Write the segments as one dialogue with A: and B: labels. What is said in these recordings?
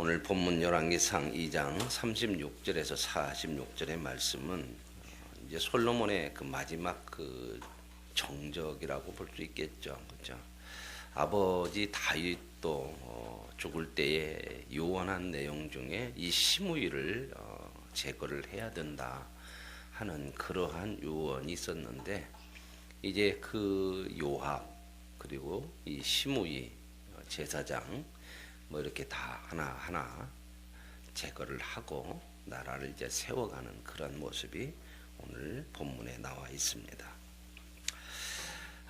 A: 오늘 본문 열왕기상 2장 36절에서 46절의 말씀은 이제 솔로몬의 그 마지막 그 정적이라고 볼 수 있겠죠. 그렇죠? 아버지 다윗도 죽을 때에 유언한 내용 중에 이 시므이를 제거를 해야 된다 하는 그러한 유언이 있었는데, 이제 그 요압 그리고 이 시므이 제사장 뭐 이렇게 다 하나하나 제거를 하고 나라를 이제 세워가는 그런 모습이 오늘 본문에 나와 있습니다.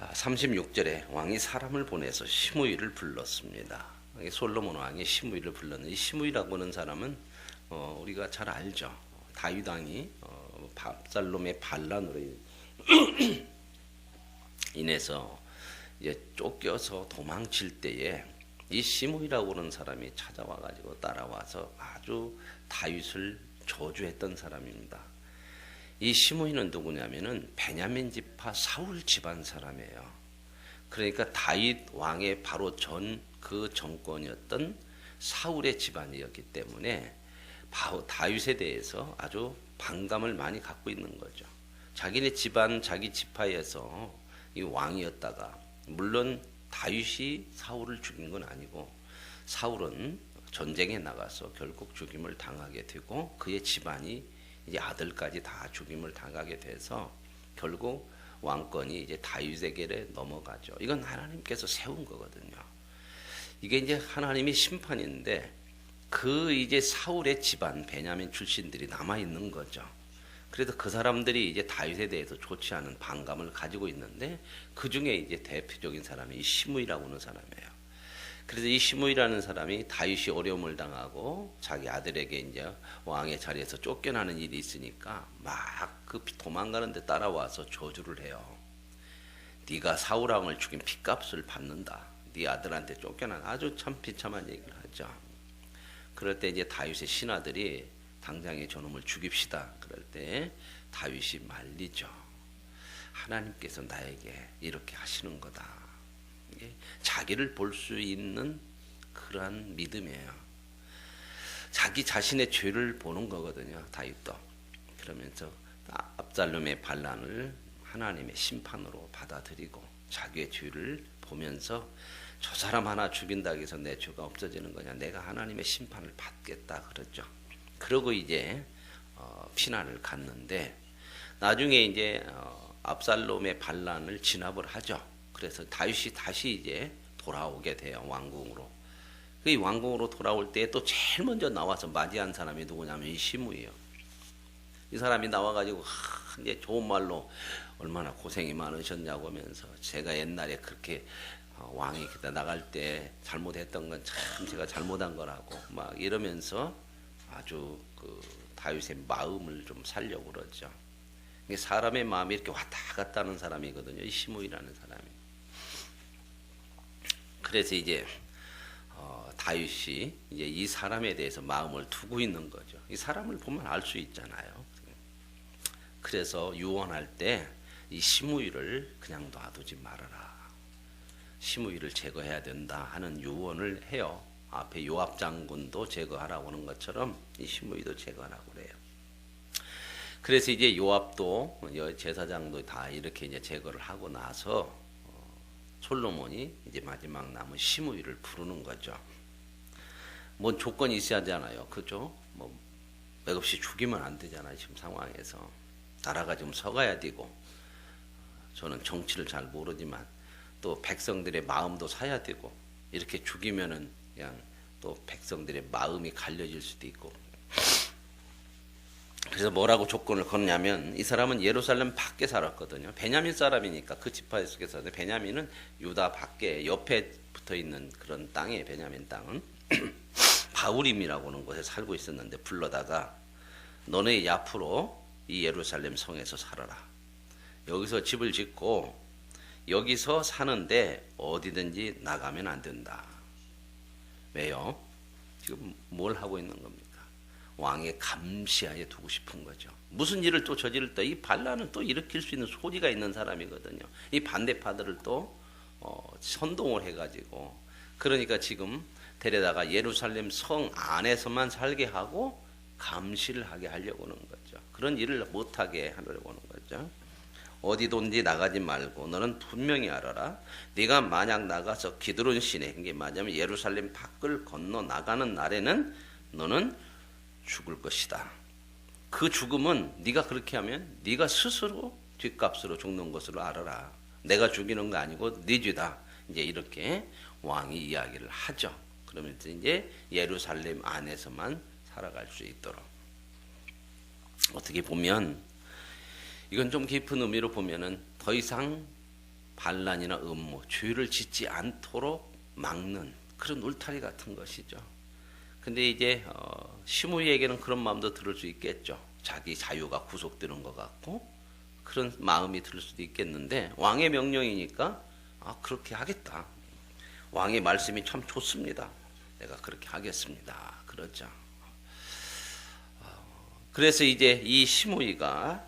A: 36절에 왕이 사람을 보내서 시므이를 불렀습니다. 솔로몬 왕이 시므이를 불렀는데, 이 시므이라고 하는 사람은 우리가 잘 알죠. 다윗 왕이 압살롬의 반란으로 인해서 이제 쫓겨서 도망칠 때에 이 시므이라고 하는 사람이 찾아와 가지고 따라와서 아주 다윗을 저주했던 사람입니다. 이 시므이는 누구냐면은 베냐민 지파 사울 집안 사람이에요. 그러니까 다윗 왕의 바로 그 정권이었던 사울의 집안이었기 때문에 바로 다윗에 대해서 아주 반감을 많이 갖고 있는 거죠. 자기네 집안, 자기 지파에서 이 왕이었다가, 물론 다윗이 사울을 죽인 건 아니고 사울은 전쟁에 나가서 결국 죽임을 당하게 되고 그의 집안이 이제 아들까지 다 죽임을 당하게 돼서 결국 왕권이 이제 다윗에게 넘어가죠. 이건 하나님께서 세운 거거든요. 이게 이제 하나님의 심판인데, 그 이제 사울의 집안 베냐민 출신들이 남아 있는 거죠. 그래도 그 사람들이 이제 다윗에 대해서 좋지 않은 반감을 가지고 있는데, 그 중에 이제 대표적인 사람이 이 시므이라고 하는 사람이에요. 그래서 이 시므이라는 사람이 다윗이 어려움을 당하고 자기 아들에게 이제 왕의 자리에서 쫓겨나는 일이 있으니까 막 그 도망가는데 따라와서 저주를 해요. 네가 사울 왕을 죽인 핏값을 받는다. 네 아들한테 쫓겨난, 아주 참 비참한 얘기를 하죠. 그럴 때 이제 다윗의 신하들이 당장에 저놈을 죽입시다. 그럴 때 다윗이 말리죠. 하나님께서 나에게 이렇게 하시는 거다. 이게 자기를 볼 수 있는 그러한 믿음이에요. 자기 자신의 죄를 보는 거거든요. 다윗도. 그러면서 압살롬의 반란을 하나님의 심판으로 받아들이고 자기의 죄를 보면서 저 사람 하나 죽인다고 해서 내 죄가 없어지는 거냐, 내가 하나님의 심판을 받겠다 그러죠. 그러고 이제 피난을 갔는데, 나중에 이제 압살롬의 반란을 진압을 하죠. 그래서 다윗이 다시 이제 돌아오게 돼요, 왕궁으로. 그 왕궁으로 돌아올 때 또 제일 먼저 나와서 맞이한 사람이 누구냐면 이 시므이에요. 이 사람이 나와가지고 이제 좋은 말로 얼마나 고생이 많으셨냐고 하면서, 제가 옛날에 그렇게 왕이 그때 나갈 때 잘못했던 건 참 제가 잘못한 거라고 막 이러면서 아주 그 다윗의 마음을 좀 살려고 그러죠. 사람의 마음이 이렇게 왔다 갔다 하는 사람이거든요, 이 시므이라는 사람이. 그래서 이제 다윗이 이제 이 사람에 대해서 마음을 두고 있는 거죠. 이 사람을 보면 알 수 있잖아요. 그래서 유언할 때 이 시므이를 그냥 놔두지 말아라. 시므이를 제거해야 된다 하는 유언을 해요. 앞에 요압 장군도 제거하라고 하는 것처럼 이 시므이도 제거하라고 그래요. 그래서 이제 요압도 제사장도 다 이렇게 이제 제거를 하고 나서 솔로몬이 이제 마지막 남은 시므이를 부르는 거죠. 뭔 조건이 있어야 하잖아요, 그죠? 뭐 맥없이 죽이면 안 되잖아요. 지금 상황에서 나라가 좀 서가야 되고, 저는 정치를 잘 모르지만 또 백성들의 마음도 사야 되고, 이렇게 죽이면은 그냥 또 백성들의 마음이 갈려질 수도 있고. 그래서 뭐라고 조건을 거느냐면, 이 사람은 예루살렘 밖에 살았거든요. 베냐민 사람이니까 그 지파 속에서. 베냐민은 유다 밖에 옆에 붙어 있는 그런 땅에, 베냐민 땅은 바울임이라고 하는 곳에 살고 있었는데, 불러다가 너네 앞으로 이 예루살렘 성에서 살아라. 여기서 집을 짓고 여기서 사는데 어디든지 나가면 안 된다. 왜요? 지금 뭘 하고 있는 겁니까? 왕의 감시하에 두고 싶은 거죠. 무슨 일을 또 저지를 때 이 반란을 또 일으킬 수 있는 소리가 있는 사람이거든요. 이 반대파들을 또 선동을 해가지고, 그러니까 지금 데려다가 예루살렘 성 안에서만 살게 하고 감시를 하게 하려고 하는 거죠. 그런 일을 못하게 하려고 하는 거죠. 어디든지 나가지 말고 너는 분명히 알아라. 네가 만약 나가서 기드론 시내, 이게 맞으면 예루살렘 밖을 건너 나가는 날에는 너는 죽을 것이다. 그 죽음은 네가 그렇게 하면 네가 스스로 뒷값으로 죽는 것으로 알아라. 내가 죽이는 거 아니고 네 죄다. 이제 이렇게 왕이 이야기를 하죠. 그러면서 이제 예루살렘 안에서만 살아갈 수 있도록. 어떻게 보면 이건 좀 깊은 의미로 보면은 더 이상 반란이나 음모, 죄를 짓지 않도록 막는 그런 울타리 같은 것이죠. 근데 이제 시므이에게는 그런 마음도 들을 수 있겠죠. 자기 자유가 구속되는 것 같고 그런 마음이 들 수도 있겠는데 왕의 명령이니까 그렇게 하겠다. 왕의 말씀이 참 좋습니다. 내가 그렇게 하겠습니다. 그러죠. 그래서 이제 이 시므이가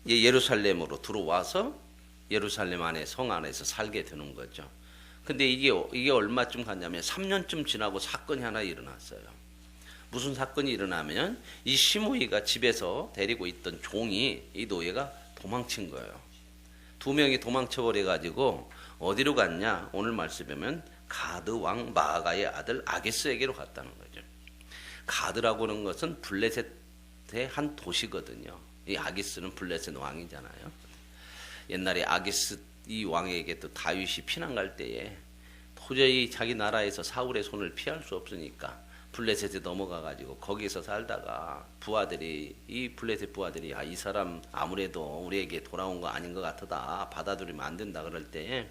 A: 예루살렘으로 들어와서 예루살렘 안에 성 안에서 살게 되는 거죠. 근데 이게 얼마쯤 갔냐면 3년쯤 지나고 사건이 하나 일어났어요. 무슨 사건이 일어나면 이 시므이가 집에서 데리고 있던 종이 이 노예가 도망친 거예요. 두 명이 도망쳐 버려 가지고 어디로 갔냐? 오늘 말씀에 보면 가드 왕 마아가의 아들 아기스에게로 갔다는 거죠. 가드라고 하는 것은 블레셋의 한 도시거든요. 이 아기스는 블레셋 왕이잖아요. 옛날에 아기스 이 왕에게 또 다윗이 피난 갈 때에 도저히 자기 나라에서 사울의 손을 피할 수 없으니까 블레셋에 넘어가 가지고 거기서 살다가 부하들이 이 블레셋 부하들이 이 사람 아무래도 우리에게 돌아온 거 아닌 것 같다 받아들이면 안 된다 그럴 때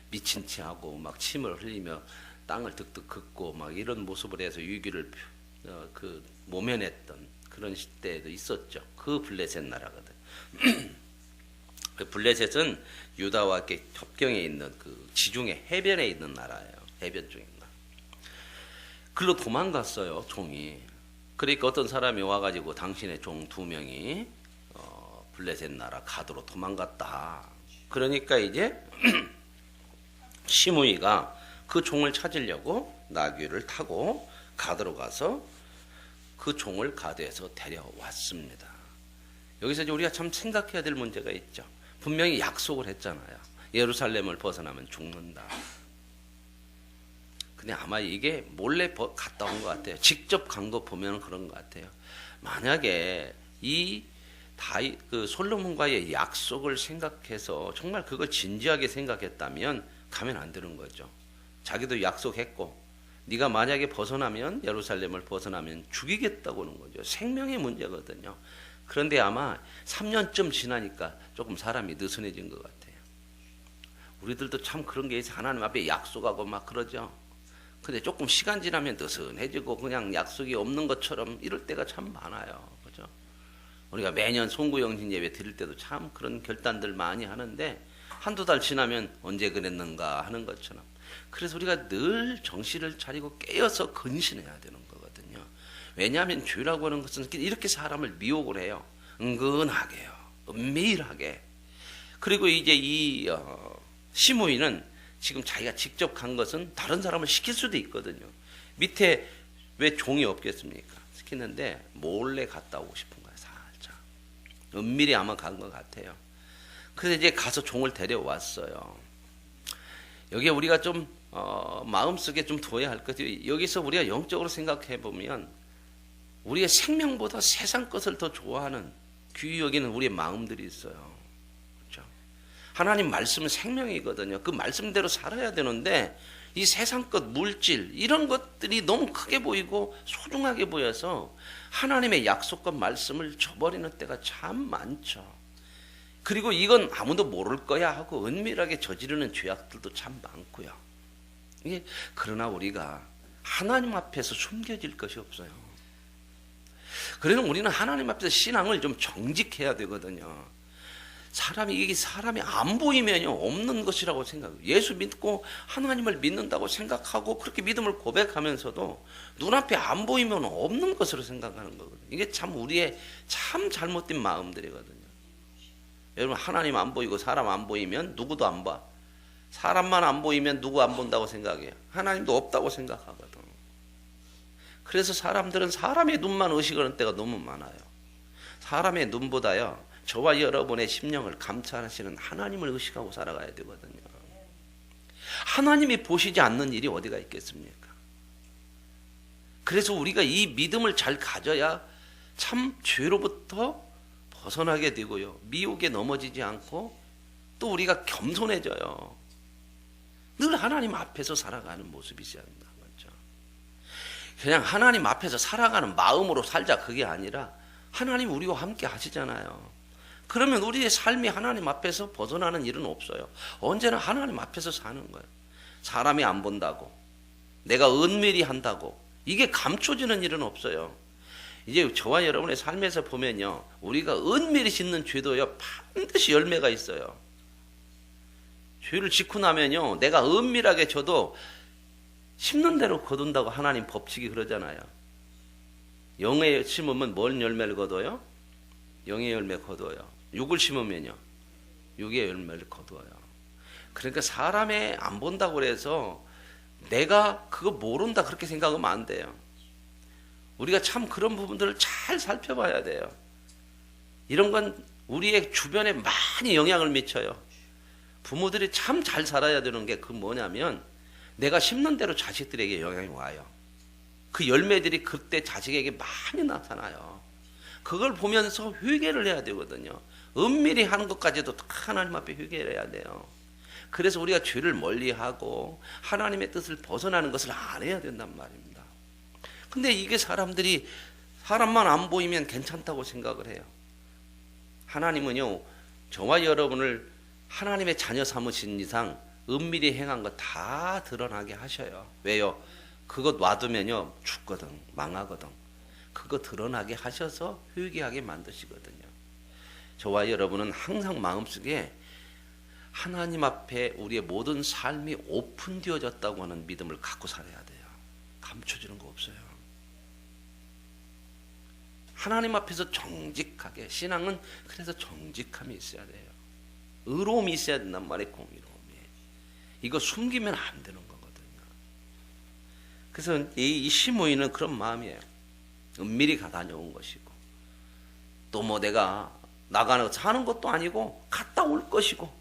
A: 미친 체하고 막 침을 흘리며 땅을 득득 긋고 막 이런 모습을 해서 위기를 모면했던 그런 시대도 있었죠. 그 블레셋 나라거든. 그 블레셋은 유다와 접경에 있는 그 지중해 해변에 있는 나라예요. 해변 쪽에 있는 나라. 글로 도망갔어요, 종이. 그러니까 어떤 사람이 와가지고 당신의 종 2명이 블레셋 나라 가드로 도망갔다. 그러니까 이제 시므이가 그 종을 찾으려고 나귀를 타고 가드로 가서 그 종을 가드에서 데려왔습니다. 여기서 이제 우리가 참 생각해야 될 문제가 있죠. 분명히 약속을 했잖아요. 예루살렘을 벗어나면 죽는다. 근데 아마 이게 몰래 갔다 온 것 같아요. 직접 간 거 보면 그런 것 같아요. 만약에 그 솔로몬과의 약속을 생각해서 정말 그걸 진지하게 생각했다면 가면 안 되는 거죠. 자기도 약속했고 네가 만약에 벗어나면 예루살렘을 벗어나면 죽이겠다고 하는 거죠. 생명의 문제거든요. 그런데 아마 3년쯤 지나니까 조금 사람이 느슨해진 것 같아요. 우리들도 참 그런 게 있어요. 하나님 앞에 약속하고 막 그러죠. 근데 조금 시간 지나면 느슨해지고 그냥 약속이 없는 것처럼 이럴 때가 참 많아요. 그죠? 우리가 매년 송구영신 예배 드릴 때도 참 그런 결단들 많이 하는데 한두 달 지나면 언제 그랬는가 하는 것처럼. 그래서 우리가 늘 정신을 차리고 깨어서 근신해야 되는 거거든요. 왜냐하면 죄라고 하는 것은 이렇게 사람을 미혹을 해요. 은근하게요. 은밀하게. 그리고 이제 이 시므이는 지금 자기가 직접 간 것은 다른 사람을 시킬 수도 있거든요. 밑에 왜 종이 없겠습니까? 시키는데 몰래 갔다 오고 싶은 거예요. 살짝. 은밀히 아마 간 것 같아요. 그래서 이제 가서 종을 데려왔어요. 여기에 우리가 좀 마음속에 좀 둬야 할 것이 여기서 우리가 영적으로 생각해 보면 우리의 생명보다 세상 것을 더 좋아하는 귀히 여기는 우리의 마음들이 있어요. 그렇죠? 하나님 말씀은 생명이거든요. 그 말씀대로 살아야 되는데 이 세상 것, 물질 이런 것들이 너무 크게 보이고 소중하게 보여서 하나님의 약속과 말씀을 저버리는 때가 참 많죠. 그리고 이건 아무도 모를 거야 하고 은밀하게 저지르는 죄악들도 참 많고요. 그러나 우리가 하나님 앞에서 숨겨질 것이 없어요. 그래서 우리는 하나님 앞에서 신앙을 좀 정직해야 되거든요. 이게 사람이 안 보이면요 없는 것이라고 생각해요. 예수 믿고 하나님을 믿는다고 생각하고 그렇게 믿음을 고백하면서도 눈앞에 안 보이면 없는 것으로 생각하는 거거든요. 이게 참 우리의 참 잘못된 마음들이거든요. 여러분 하나님 안 보이고 사람 안 보이면 누구도 안 봐. 사람만 안 보이면 누구 안 본다고 생각해요? 하나님도 없다고 생각하거든. 그래서 사람들은 사람의 눈만 의식하는 때가 너무 많아요. 사람의 눈보다요, 저와 여러분의 심령을 감찰하시는 하나님을 의식하고 살아가야 되거든요. 하나님이 보시지 않는 일이 어디가 있겠습니까? 그래서 우리가 이 믿음을 잘 가져야 참 죄로부터 벗어나게 되고요, 미혹에 넘어지지 않고 또 우리가 겸손해져요. 늘 하나님 앞에서 살아가는 모습이 있어야 된다. 맞죠? 그냥 하나님 앞에서 살아가는 마음으로 살자, 그게 아니라 하나님 우리와 함께 하시잖아요. 그러면 우리의 삶이 하나님 앞에서 벗어나는 일은 없어요. 언제나 하나님 앞에서 사는 거예요. 사람이 안 본다고, 내가 은밀히 한다고 이게 감춰지는 일은 없어요. 이제 저와 여러분의 삶에서 보면요, 우리가 은밀히 짓는 죄도요, 반드시 열매가 있어요. 죄를 짓고 나면요, 내가 은밀하게 져도 심는 대로 거둔다고 하나님 법칙이 그러잖아요. 영에 심으면 뭔 열매를 거둬요? 영의 열매 거둬요. 육을 심으면요, 육의 열매를 거둬요. 그러니까 사람의 안 본다고 그래서 내가 그거 모른다 그렇게 생각하면 안 돼요. 우리가 참 그런 부분들을 잘 살펴봐야 돼요. 이런 건 우리의 주변에 많이 영향을 미쳐요. 부모들이 참 잘 살아야 되는 게 그 뭐냐면, 내가 심는 대로 자식들에게 영향이 와요. 그 열매들이 그때 자식에게 많이 나타나요. 그걸 보면서 회개를 해야 되거든요. 은밀히 하는 것까지도 다 하나님 앞에 회개를 해야 돼요. 그래서 우리가 죄를 멀리하고 하나님의 뜻을 벗어나는 것을 안 해야 된단 말입니다. 근데 이게 사람들이 사람만 안 보이면 괜찮다고 생각을 해요. 하나님은요, 저와 여러분을 하나님의 자녀 삼으신 이상 은밀히 행한 거 다 드러나게 하셔요. 왜요? 그거 놔두면요, 죽거든, 망하거든. 그거 드러나게 하셔서 회개하게 만드시거든요. 저와 여러분은 항상 마음속에 하나님 앞에 우리의 모든 삶이 오픈되어졌다고 하는 믿음을 갖고 살아야 돼요. 감춰지는 거 없어요. 하나님 앞에서 정직하게, 신앙은 그래서 정직함이 있어야 돼요. 의로움이 있어야 된단 말이에요. 공의로움이. 이거 숨기면 안 되는 거거든요. 그래서 이 시므이는 그런 마음이에요. 은밀히 다녀온 것이고, 또 뭐 내가 나가서 사는 것도 아니고 갔다 올 것이고,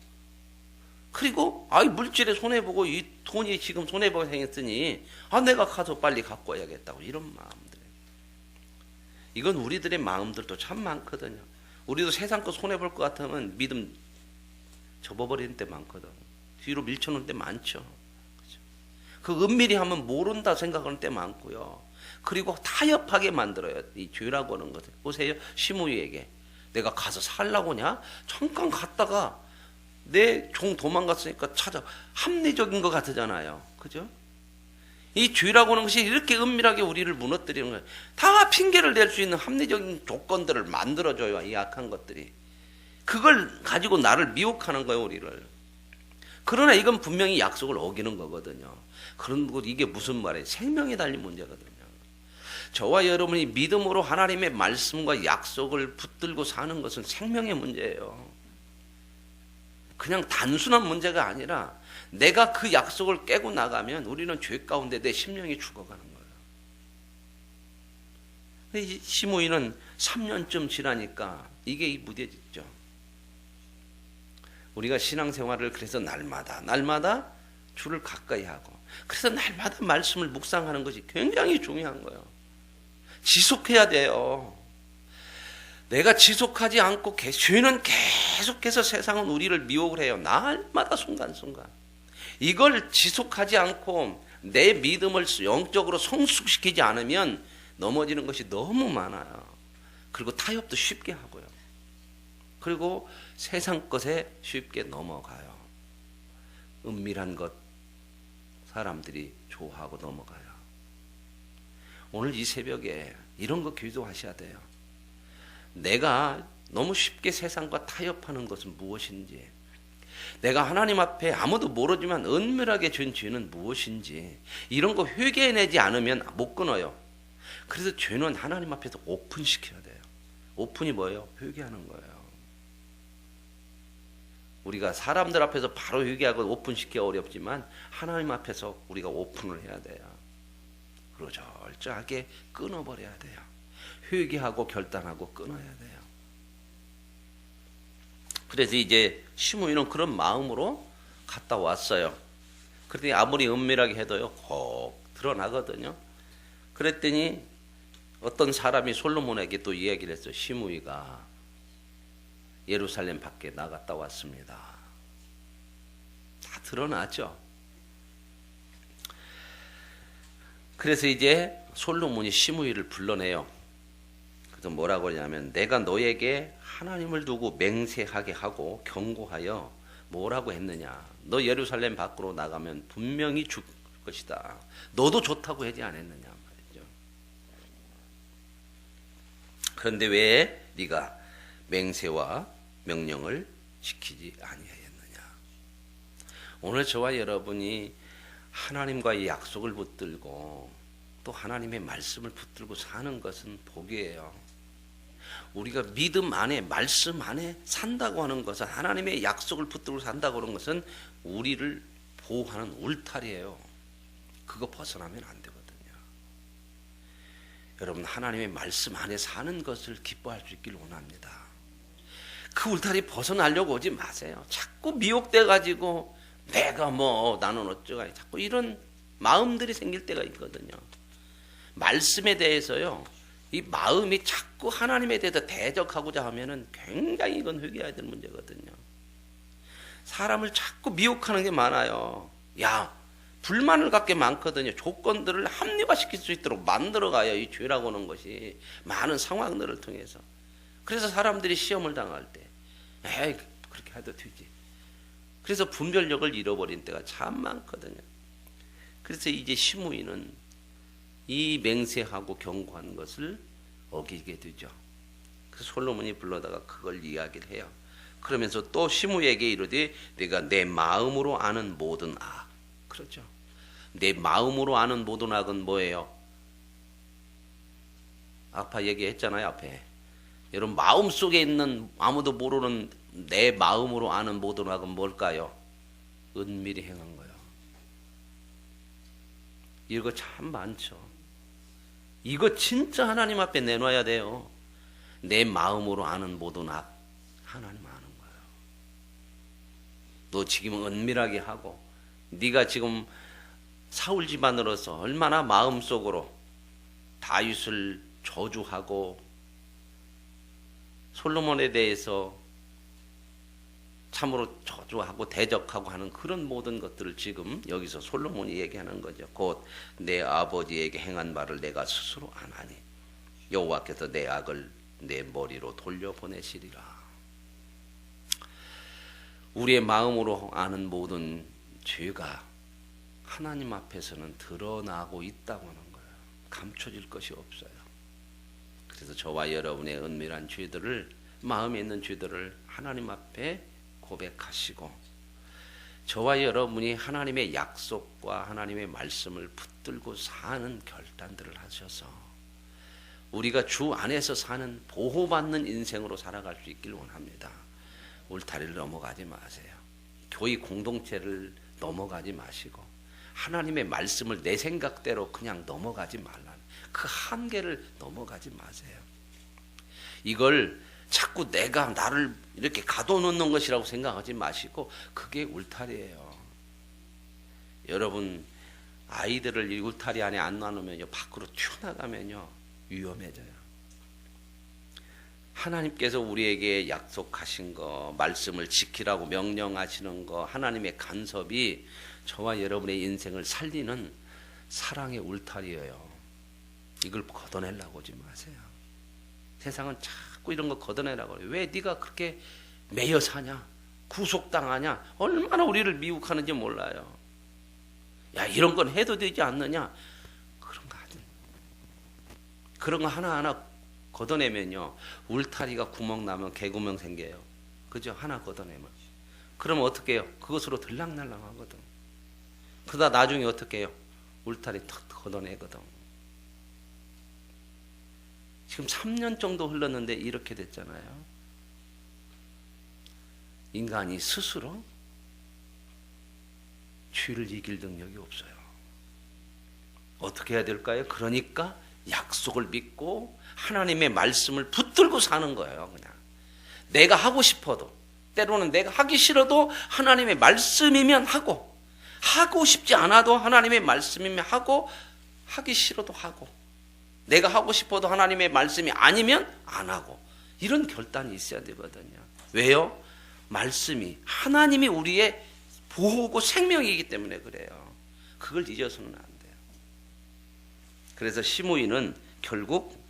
A: 그리고 물질에 손해보고 이 돈이 지금 손해보고 생겼으니 내가 가서 빨리 갖고 와야겠다고, 이런 마음들. 이건 우리들의 마음들도 참 많거든요. 우리도 세상 거 손해볼 것 같으면 믿음 접어버리는 때 많거든. 뒤로 밀쳐놓는 때 많죠. 그렇죠? 그 은밀히 하면 모른다 생각하는 때 많고요. 그리고 타협하게 만들어요. 이 죄라고 하는 것을. 보세요. 시므이에게 내가 가서 살라고냐? 잠깐 갔다가 내 종 도망갔으니까 찾아. 합리적인 것 같잖아요. 그죠? 이 죄라고 하는 것이 이렇게 은밀하게 우리를 무너뜨리는 거예요. 다 핑계를 댈 수 있는 합리적인 조건들을 만들어줘요. 이 악한 것들이. 그걸 가지고 나를 미혹하는 거예요, 우리를. 그러나 이건 분명히 약속을 어기는 거거든요. 그런 것, 이게 무슨 말이에요? 생명에 달린 문제거든요. 저와 여러분이 믿음으로 하나님의 말씀과 약속을 붙들고 사는 것은 생명의 문제예요. 그냥 단순한 문제가 아니라 내가 그 약속을 깨고 나가면 우리는 죄 가운데 내 심령이 죽어가는 거예요. 이 시므이는 3년쯤 지나니까 이게 무뎌졌죠. 우리가 신앙생활을 그래서 날마다 주를 가까이 하고, 그래서 날마다 말씀을 묵상하는 것이 굉장히 중요한 거예요. 지속해야 돼요. 내가 지속하지 않고 죄는 계속해서 세상은 우리를 미혹을 해요. 날마다 순간순간. 이걸 지속하지 않고 내 믿음을 영적으로 성숙시키지 않으면 넘어지는 것이 너무 많아요. 그리고 타협도 쉽게 하고요. 그리고 세상 것에 쉽게 넘어가요. 은밀한 것 사람들이 좋아하고 넘어가요. 오늘 이 새벽에 이런 거 기도하셔야 돼요. 내가 너무 쉽게 세상과 타협하는 것은 무엇인지, 내가 하나님 앞에 아무도 모르지만 은밀하게 진 죄는 무엇인지, 이런 거 회개해내지 않으면 못 끊어요. 그래서 죄는 하나님 앞에서 오픈시켜야 돼요. 오픈이 뭐예요? 회개하는 거예요. 우리가 사람들 앞에서 바로 회개하고 오픈시키기 어렵지만 하나님 앞에서 우리가 오픈을 해야 돼요. 그리고 절저하게 끊어버려야 돼요. 회개하고 결단하고 끊어야 돼요. 그래서 이제 시므이는 그런 마음으로 갔다 왔어요. 그랬더니 아무리 은밀하게 해도요 꼭 드러나거든요. 그랬더니 어떤 사람이 솔로몬에게 또 이야기를 했어요. 시므이가 예루살렘 밖에 나갔다 왔습니다. 다 드러나죠. 그래서 이제 솔로몬이 시므이를 불러내요. 그래서 뭐라고 하냐면 내가 너에게 하나님을 두고 맹세하게 하고 경고하여 뭐라고 했느냐. 너 예루살렘 밖으로 나가면 분명히 죽을 것이다. 너도 좋다고 하지 않았느냐 말이죠. 그런데 왜 네가 맹세와 명령을 지키지 아니하였느냐. 오늘 저와 여러분이 하나님과의 약속을 붙들고 또 하나님의 말씀을 붙들고 사는 것은 복이에요. 우리가 믿음 안에 말씀 안에 산다고 하는 것은 하나님의 약속을 붙들고 산다고 하는 것은 우리를 보호하는 울타리예요. 그거 벗어나면 안 되거든요. 여러분 하나님의 말씀 안에 사는 것을 기뻐할 수 있길 원합니다. 그 울타리 벗어나려고 오지 마세요. 자꾸 미혹돼 가지고 내가 나는 어쩌가 자꾸 이런 마음들이 생길 때가 있거든요. 말씀에 대해서요. 이 마음이 자꾸 하나님에 대해서 대적하고자 하면은 굉장히 이건 회개해야 될 문제거든요. 사람을 자꾸 미혹하는 게 많아요. 불만을 갖게 많거든요. 조건들을 합리화시킬 수 있도록 만들어가요. 이 죄라고 하는 것이 많은 상황들을 통해서. 그래서 사람들이 시험을 당할 때 그렇게 해도 되지. 그래서 분별력을 잃어버린 때가 참 많거든요. 그래서 이제 시므이는 이 맹세하고 경고한 것을 어기게 되죠. 그래서 솔로몬이 불러다가 그걸 이야기를 해요. 그러면서 또 시므이에게 이르되 내가 내 마음으로 아는 모든 악. 그렇죠. 내 마음으로 아는 모든 악은 뭐예요? 아까 얘기했잖아요. 앞에. 여러분 마음속에 있는 아무도 모르는 내 마음으로 아는 모든 악은 뭘까요? 은밀히 행한 거예요. 이거 참 많죠. 이거 진짜 하나님 앞에 내놔야 돼요. 내 마음으로 아는 모든 악 하나님 아는 거예요. 너 지금 은밀하게 하고 네가 지금 사울 집안으로서 얼마나 마음속으로 다윗을 저주하고 솔로몬에 대해서 참으로 저주하고 대적하고 하는 그런 모든 것들을 지금 여기서 솔로몬이 얘기하는 거죠. 곧 내 아버지에게 행한 말을 내가 스스로 안 하니 여호와께서 내 악을 내 머리로 돌려보내시리라. 우리의 마음으로 아는 모든 죄가 하나님 앞에서는 드러나고 있다고 하는 거예요. 감춰질 것이 없어요. 그래서 저와 여러분의 은밀한 죄들을 마음에 있는 죄들을 하나님 앞에 고백하시고 저와 여러분이 하나님의 약속과 하나님의 말씀을 붙들고 사는 결단들을 하셔서 우리가 주 안에서 사는 보호받는 인생으로 살아갈 수 있길 원합니다. 울타리를 넘어가지 마세요. 교회 공동체를 넘어가지 마시고 하나님의 말씀을 내 생각대로 그냥 넘어가지 말라는 그 한계를 넘어가지 마세요. 이걸 자꾸 내가 나를 이렇게 가둬놓는 것이라고 생각하지 마시고 그게 울타리예요. 여러분 아이들을 이 울타리 안에 안 놔놓으면요 밖으로 튀어나가면요 위험해져요. 하나님께서 우리에게 약속하신 거 말씀을 지키라고 명령하시는 거 하나님의 간섭이 저와 여러분의 인생을 살리는 사랑의 울타리예요. 이걸 걷어내려고 하지 마세요. 세상은 자꾸 이런 거 걷어내라고 그래요. 왜 네가 그렇게 매여 사냐? 구속당하냐? 얼마나 우리를 미혹하는지 몰라요. 이런 건 해도 되지 않느냐? 그런 거 아니에요. 그런 거 하나하나 걷어내면요. 울타리가 구멍 나면 개구멍 생겨요. 그죠? 하나 걷어내면. 그러면 어떻게 해요? 그것으로 들락날락 하거든. 그러다 나중에 어떻게 해요? 울타리 탁 걷어내거든. 지금 3년 정도 흘렀는데 이렇게 됐잖아요. 인간이 스스로 죄를 이길 능력이 없어요. 어떻게 해야 될까요? 그러니까 약속을 믿고 하나님의 말씀을 붙들고 사는 거예요. 그냥 내가 하고 싶어도, 때로는 내가 하기 싫어도 하나님의 말씀이면 하고 싶지 않아도 하나님의 말씀이면 하고, 하기 싫어도 하고, 내가 하고 싶어도 하나님의 말씀이 아니면 안 하고, 이런 결단이 있어야 되거든요. 왜요? 말씀이, 하나님이 우리의 보호고 생명이기 때문에 그래요. 그걸 잊어서는 안 돼요. 그래서 시므이는 결국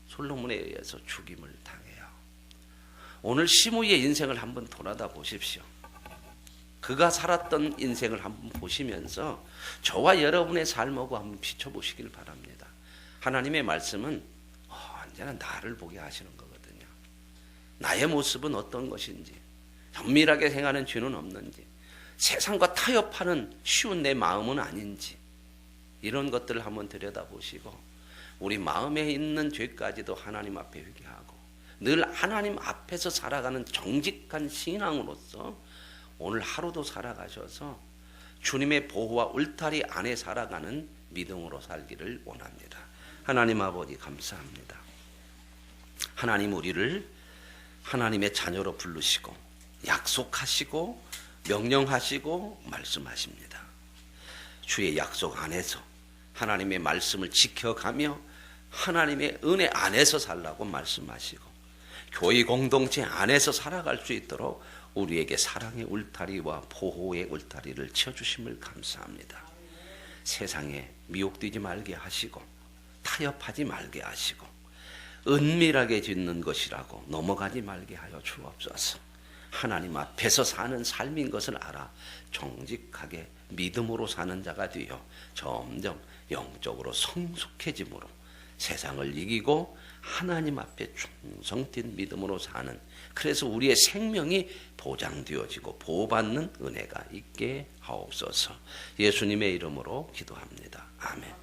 A: 솔로몬에 의해서 죽임을 당해요. 오늘 시므이의 인생을 한번 돌아다 보십시오. 그가 살았던 인생을 한번 보시면서 저와 여러분의 삶하고 한번 비춰보시길 바랍니다. 하나님의 말씀은 언제나 나를 보게 하시는 거거든요. 나의 모습은 어떤 것인지, 정밀하게 행하는 죄는 없는지, 세상과 타협하는 쉬운 내 마음은 아닌지, 이런 것들을 한번 들여다보시고 우리 마음에 있는 죄까지도 하나님 앞에 회개하고 늘 하나님 앞에서 살아가는 정직한 신앙으로서 오늘 하루도 살아가셔서 주님의 보호와 울타리 안에 살아가는 믿음으로 살기를 원합니다. 하나님 아버지 감사합니다. 하나님 우리를 하나님의 자녀로 부르시고 약속하시고 명령하시고 말씀하십니다. 주의 약속 안에서 하나님의 말씀을 지켜가며 하나님의 은혜 안에서 살라고 말씀하시고 교회 공동체 안에서 살아갈 수 있도록 우리에게 사랑의 울타리와 보호의 울타리를 치워주심을 감사합니다. 세상에 미혹되지 말게 하시고 타협하지 말게 하시고 은밀하게 짓는 것이라고 넘어가지 말게 하여 주옵소서. 하나님 앞에서 사는 삶인 것을 알아 정직하게 믿음으로 사는 자가 되어 점점 영적으로 성숙해짐으로 세상을 이기고 하나님 앞에 충성된 믿음으로 사는, 그래서 우리의 생명이 보장되어지고 보호받는 은혜가 있게 하옵소서. 예수님의 이름으로 기도합니다. 아멘.